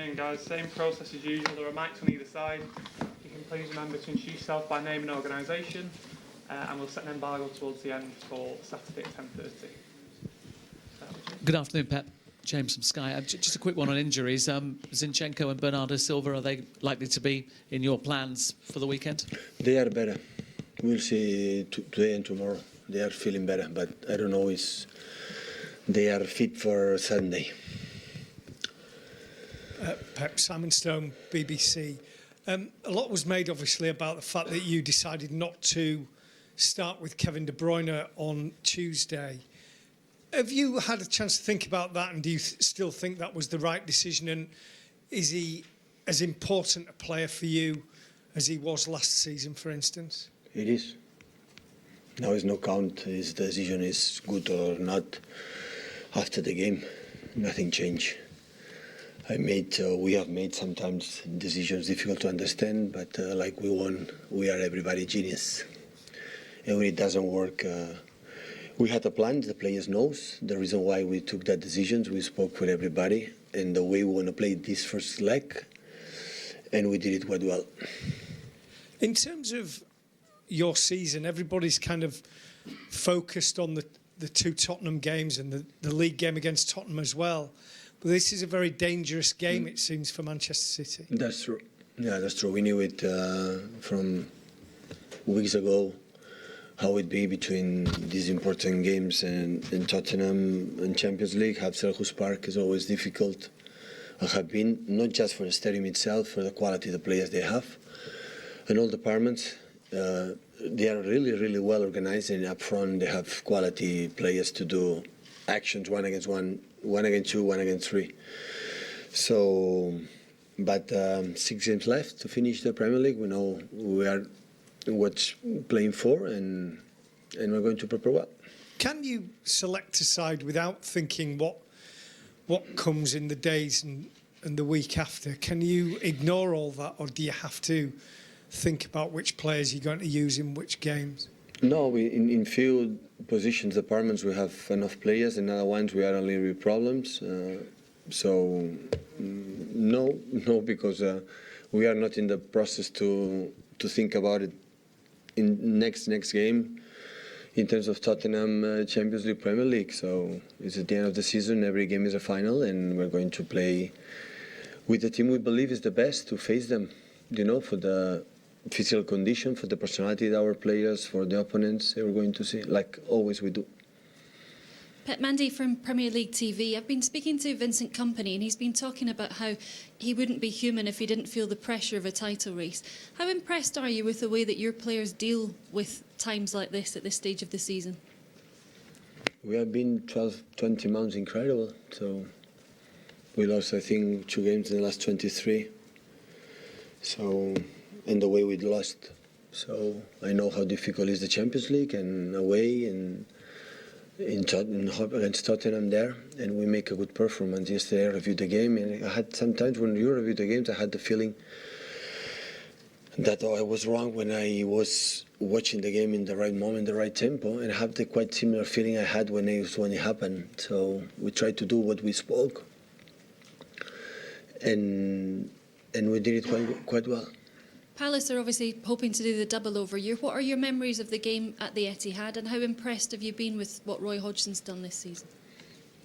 afternoon, guys. Same process as usual. There are mics on either side. You can please remember to introduce yourself by name and organisation, and we'll set an embargo towards the end for Saturday at 10:30. Good afternoon, Pep. James from Sky. Just a quick one on injuries. Zinchenko and Bernardo Silva, are they likely to be in your plans for the weekend? They are better. We'll see today and tomorrow. They are feeling better, but I don't know if they are fit for Sunday. Pep, Simon Stone, BBC. A lot was made, obviously, about the fact that you decided not to start with Kevin De Bruyne on Tuesday. Have you had a chance to think about that, and do you still think that was the right decision? And is he as important a player for you as he was last season, for instance? It is. Now it's no count. His decision is good or not after the game. Nothing changed. We have made sometimes decisions difficult to understand, but like we won, we are everybody genius. And when it doesn't work, we had a plan, the players knows the reason why we took that decision. We spoke with everybody and the way we want to play this first leg, and we did it quite well. In terms of your season, everybody's kind of focused on the two Tottenham games and the league game against Tottenham as well. But this is a very dangerous game, it seems, for Manchester City. That's true. Yeah, that's true. We knew it from weeks ago, how it be between these important games and Tottenham and Champions League. Have Selhurst Park is always difficult. I have been, not just for the stadium itself, for the quality of the players they have. And all departments, they are really, really well organized, and up front they have quality players to do actions 1 against 1, 1 against 2, 1 against 3. So, but 6 games left to finish the Premier League. We know we are what's playing for, and we're going to prepare well. Can you select a side without thinking what comes in the days and the week after? Can you ignore all that, or do you have to think about which players you're going to use in which games? No, in few positions, departments, we have enough players, and other ones we are only with problems. So no, because we are not in the process to think about it in next game in terms of Tottenham Champions League, Premier League. So it's at the end of the season. Every game is a final, and we're going to play with the team we believe is the best to face them. You know, for the physical condition, for the personality of our players, for the opponents, we're going to see, like always we do. Pep, Mendy from Premier League TV. I've been speaking to Vincent Kompany, and he's been talking about how he wouldn't be human if he didn't feel the pressure of a title race. How impressed are you with the way that your players deal with times like this at this stage of the season? We have been 20 months incredible. So we lost, I think, 2 games in the last 23. So, and the way we lost. So I know how difficult is the Champions League and away and against Tottenham there, and we make a good performance. Yesterday I reviewed the game, and I had sometimes when you review the games, I had the feeling that I was wrong when I was watching the game in the right moment, the right tempo, and I have the quite similar feeling I had when it happened. So we tried to do what we spoke, and we did it quite well. Palace are obviously hoping to do the double over year. What are your memories of the game at the Etihad, and how impressed have you been with what Roy Hodgson's done this season?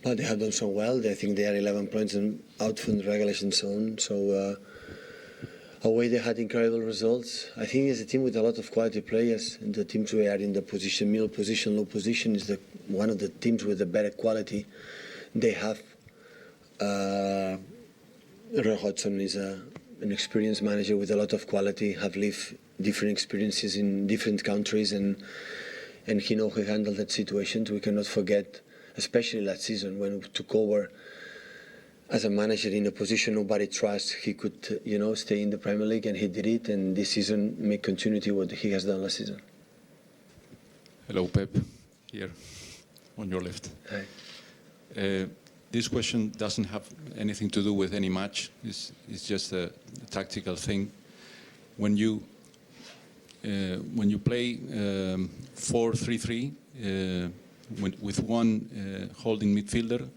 Well, they have done so well. I think they are 11 points out from the relegation zone. So away they had incredible results. I think it's a team with a lot of quality players, and the teams we are in the position, middle position, low position, is one of the teams with the better quality. They have Roy Hodgson is an experienced manager with a lot of quality, have lived different experiences in different countries, and he knows how to handle that situations. We cannot forget, especially last season when we took over as a manager in a position nobody trusts, he could, stay in the Premier League, and he did it, and this season make continuity what he has done last season. Hello, Pep, here on your left. Hi. This question doesn't have anything to do with any match. It's just a tactical thing. When you play 4-3-3 with one holding midfielder,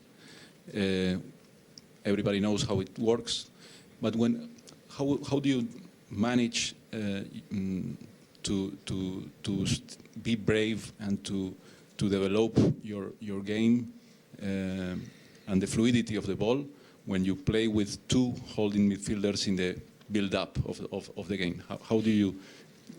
everybody knows how it works. But how do you manage to be brave and to develop your game and the fluidity of the ball when you play with two holding midfielders in the build-up of the game? How do you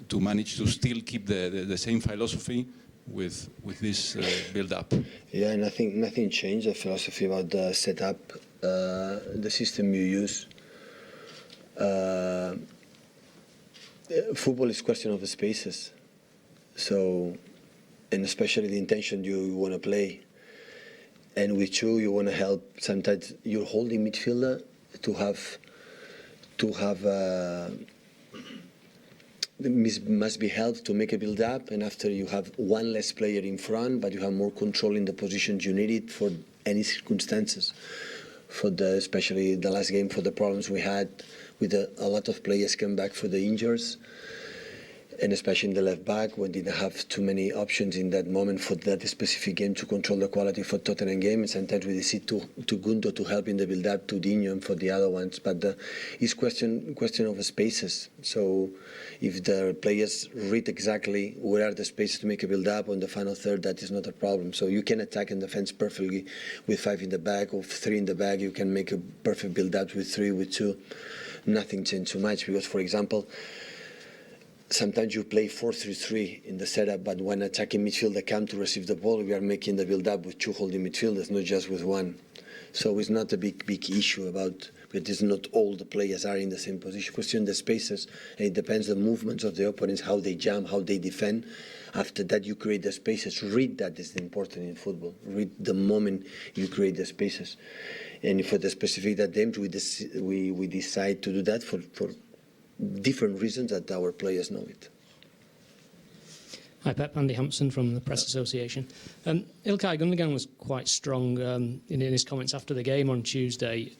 to manage to still keep the same philosophy with this build-up? Yeah, and I think nothing changed the philosophy about the setup, the system you use. Football is a question of the spaces, so, and especially the intention you want to play. And with two, you want to help. Sometimes you're holding midfielder to have must be helped to make a build up, and after you have one less player in front, but you have more control in the positions you need it for any circumstances. For especially the last game, for the problems we had with a lot of players come back for the injuries, and especially in the left back, we didn't have too many options in that moment for that specific game to control the quality for Tottenham game. And sometimes we decide to Gundo to help in the build-up, to Dino and for the other ones. But it's question of spaces. So if the players read exactly where are the spaces to make a build-up on the final third, that is not a problem. So you can attack and defense perfectly with 5 in the back or 3 in the back. You can make a perfect build-up with 3, with 2. Nothing changed too much because, for example, sometimes you play 4-3-3 in the setup, but when attacking midfielder come to receive the ball, we are making the build-up with 2 holding midfielders, not just with 1. So it's not a big issue about, but it's not all the players are in the same position. Question the spaces, and it depends on the movements of the opponents, how they jump, how they defend. After that, you create the spaces. Read that is important in football. Read the moment you create the spaces. And for the specific attempt, we decide to do that for different reasons that our players know it. Hi Pep, Andy Hampson from the Press Association. Ilkay Gundogan was quite strong in his comments after the game on Tuesday,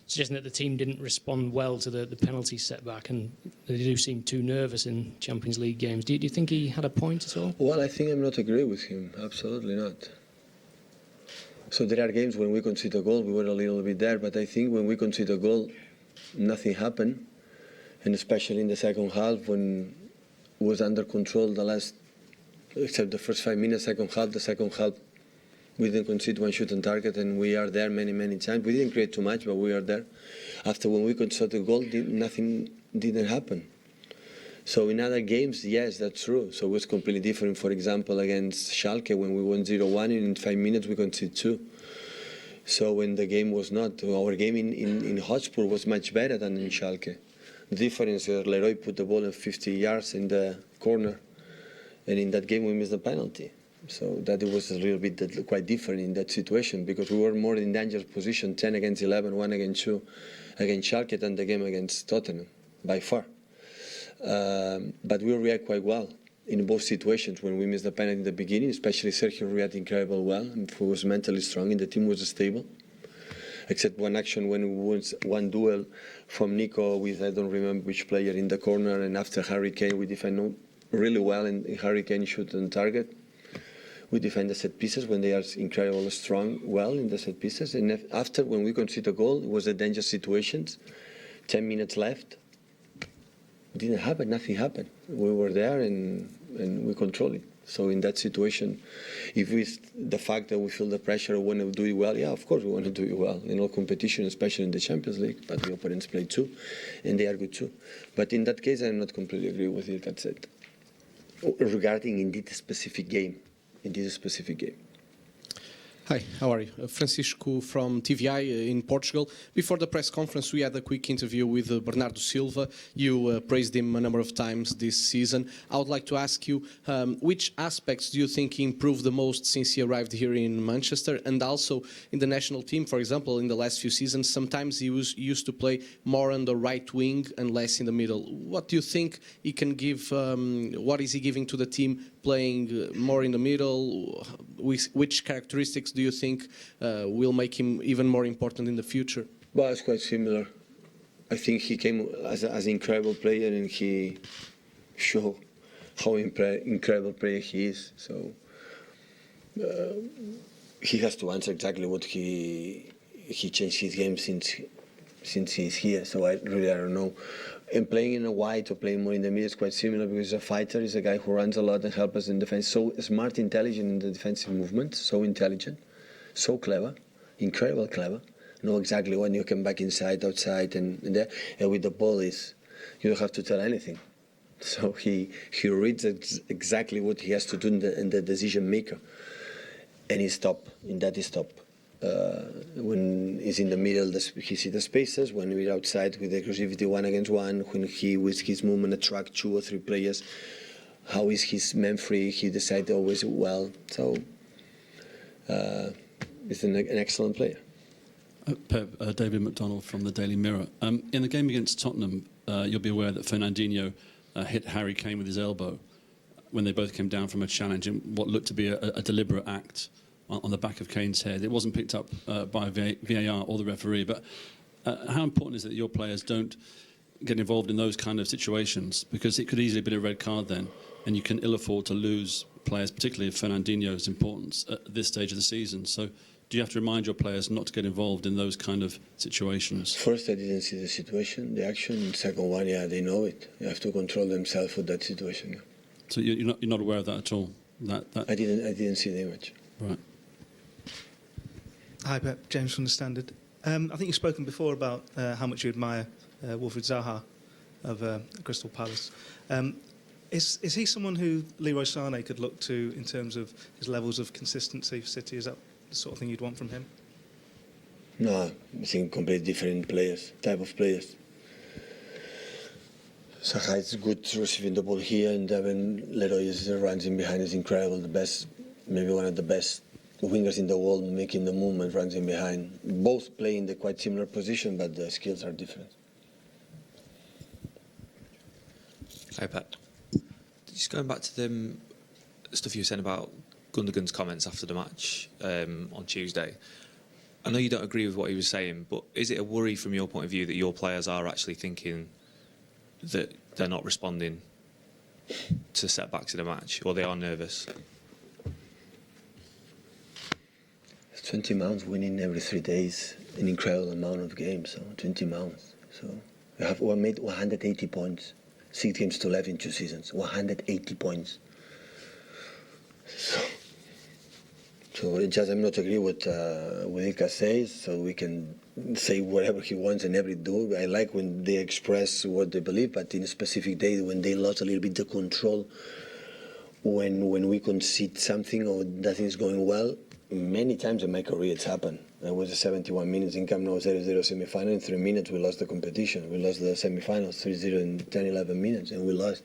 suggesting that the team didn't respond well to the penalty setback and they do seem too nervous in Champions League games. Do you think he had a point at all? Well, I think I'm not agree with him. Absolutely not. So there are games when we concede a goal, we were a little bit there, but I think when we concede a goal, nothing happened. And especially in the second half, when it was under control except the first 5 minutes, the second half, we didn't concede one shot on target, and we are there many times. We didn't create too much, but we are there. After when we conceded a goal, nothing didn't happen. So in other games, yes, that's true. So it was completely different. For example, against Schalke, when we won 0-1, and in 5 minutes we conceded 2. So when the game was not, our game in Hotspur was much better than in Schalke. The difference is Leroy put the ball in 50 yards in the corner, and in that game we missed the penalty. So that it was a little bit quite different in that situation because we were more in dangerous position, 10 against 11, 1 against 2 against Schalke than the game against Tottenham, by far. But we react quite well in both situations. When we missed the penalty in the beginning, especially Sergio reacted incredibly well, and he was mentally strong, and the team was stable. Except one action when we won one duel from Nico with I don't remember which player in the corner, and after Harry Kane we defend really well, and Harry Kane shoot on target. We defend the set pieces when they are incredibly strong, well in the set pieces. And after when we conceded a goal, it was a dangerous situations. 10 minutes left. Didn't happen. Nothing happened. We were there and we controlled it. So in that situation, if the fact that we feel the pressure, want to do it well, yeah, of course we want to do it well in all competition, especially in the Champions League. But the opponents play too, and they are good too. But in that case, I'm not completely agree with it. That's it. Regarding indeed a specific game, Hi, how are you? Francisco from TVI in Portugal. Before the press conference, we had a quick interview with Bernardo Silva. You praised him a number of times this season. I would like to ask you, which aspects do you think he improved the most since he arrived here in Manchester? And also in the national team, for example, in the last few seasons, sometimes he used to play more on the right wing and less in the middle. What do you think he can give, what is he giving to the team playing more in the middle? Which characteristics do you think will make him even more important in the future? Well, it's quite similar. I think he came as an incredible player, and he showed how incredible player he is. So he has to answer exactly what he changed his game since since he's here. So I don't know. And playing in a wide or playing more in the middle is quite similar because he's a fighter. He's a guy who runs a lot and helps us in defense. So smart, intelligent in the defensive movement. So intelligent, so clever, incredible clever. Know exactly when you come back inside, outside, and there. And with the ball is, you don't have to tell anything. So he reads exactly what he has to do in the decision maker. And he's top. In that he's top. When he's in the middle, he sees the spaces. When we're outside with the aggressivity 1-against-1, when he, with his movement, attract 2 or 3 players, how is his man free? He decides always well. So he's an excellent player. Pep, David McDonald from the Daily Mirror. In the game against Tottenham, you'll be aware that Fernandinho hit Harry Kane with his elbow when they both came down from a challenge in what looked to be a deliberate act on the back of Kane's head. It wasn't picked up by VAR or the referee, but how important is it that your players don't get involved in those kind of situations? Because it could easily have been a red card then, and you can ill afford to lose players, particularly of Fernandinho's importance at this stage of the season. So do you have to remind your players not to get involved in those kind of situations? First, I didn't see the situation, the action. Second one, yeah, they know it. They have to control themselves for that situation. Yeah. So you're not aware of that at all? I didn't see the image. Right. Hi, Pep. James from The Standard. I think you've spoken before about how much you admire Wilfried Zaha of Crystal Palace. Is he someone who Leroy Sané could look to in terms of his levels of consistency for City? Is that the sort of thing you'd want from him? No, I think completely different type of players. Zaha is good receiving the ball here, and then Leroy runs in behind is incredible. The best, maybe one of the best wingers in the world, making the movement, runs in behind. Both play in the quite similar position, but the skills are different. Hi, Pep. Just going back to the stuff you were saying about Gundogan's comments after the match on Tuesday. I know you don't agree with what he was saying, but is it a worry from your point of view that your players are actually thinking that they're not responding to setbacks in a match, or they are nervous? 20 months winning every 3 days, an incredible amount of games. So 20 months. So we made 180 points, 6 games to 11 in 2 seasons. 180 points. So just I'm not agree with Ilka says. So we can say whatever he wants and every do. I like when they express what they believe, but in a specific day when they lost a little bit the control, when we concede something or nothing's going well. Many times in my career it's happened. I was 71 minutes in Camp Nou 0-0 semi-final. In 3 minutes we lost the competition. We lost the semi-finals 3-0 in 10-11 minutes, and we lost.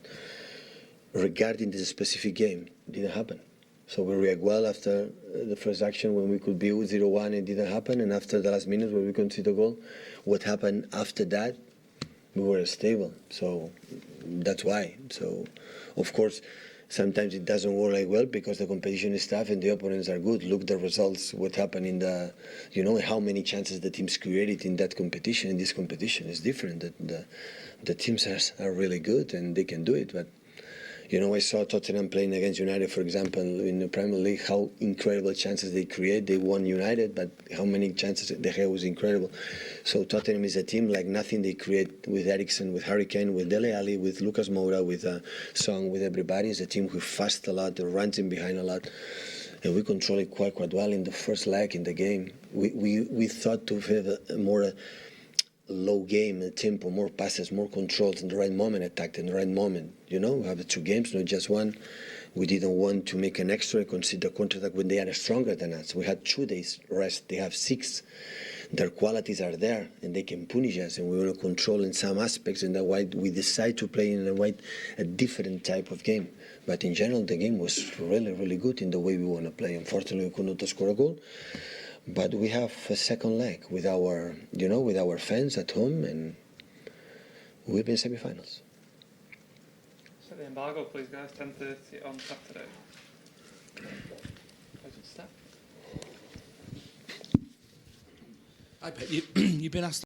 Regarding this specific game, it didn't happen. So we react well after the first action when we could be 0-1, it didn't happen, and after the last minute where we conceded a goal, what happened after that, we were stable. So that's why. So of course, sometimes it doesn't work like well because the competition is tough and the opponents are good. Look the results, what happened in the, how many chances the teams created in that competition. In this competition is different. The teams are really good and they can do it. But, I saw Tottenham playing against United, for example, in the Premier League, how incredible chances they create. They won United, but how many chances they had was incredible. So Tottenham is a team like nothing they create with Eriksen, with Harry Kane, with Dele Alli, with Lucas Moura, with Song, with everybody. It's a team who fast a lot, runs in behind a lot. And we control it quite well in the first leg in the game. We thought to have a more low game, a tempo, more passes, more controls in the right moment, attacked in the right moment. We have the 2 games, not just one. We didn't want to make an extra, consider counter-attack when they are stronger than us. We had 2 days rest, they have 6. Their qualities are there and they can punish us, and we want to control in some aspects, and that's why we decide to play in a different type of game. But in general, the game was really, really good in the way we want to play. Unfortunately, we could not score a goal. But we have a second leg with our, with our fans at home, and we'll be in semi-finals. Set the embargo, please, guys. 10:30 on Saturday. Hi, Pep. You've been asked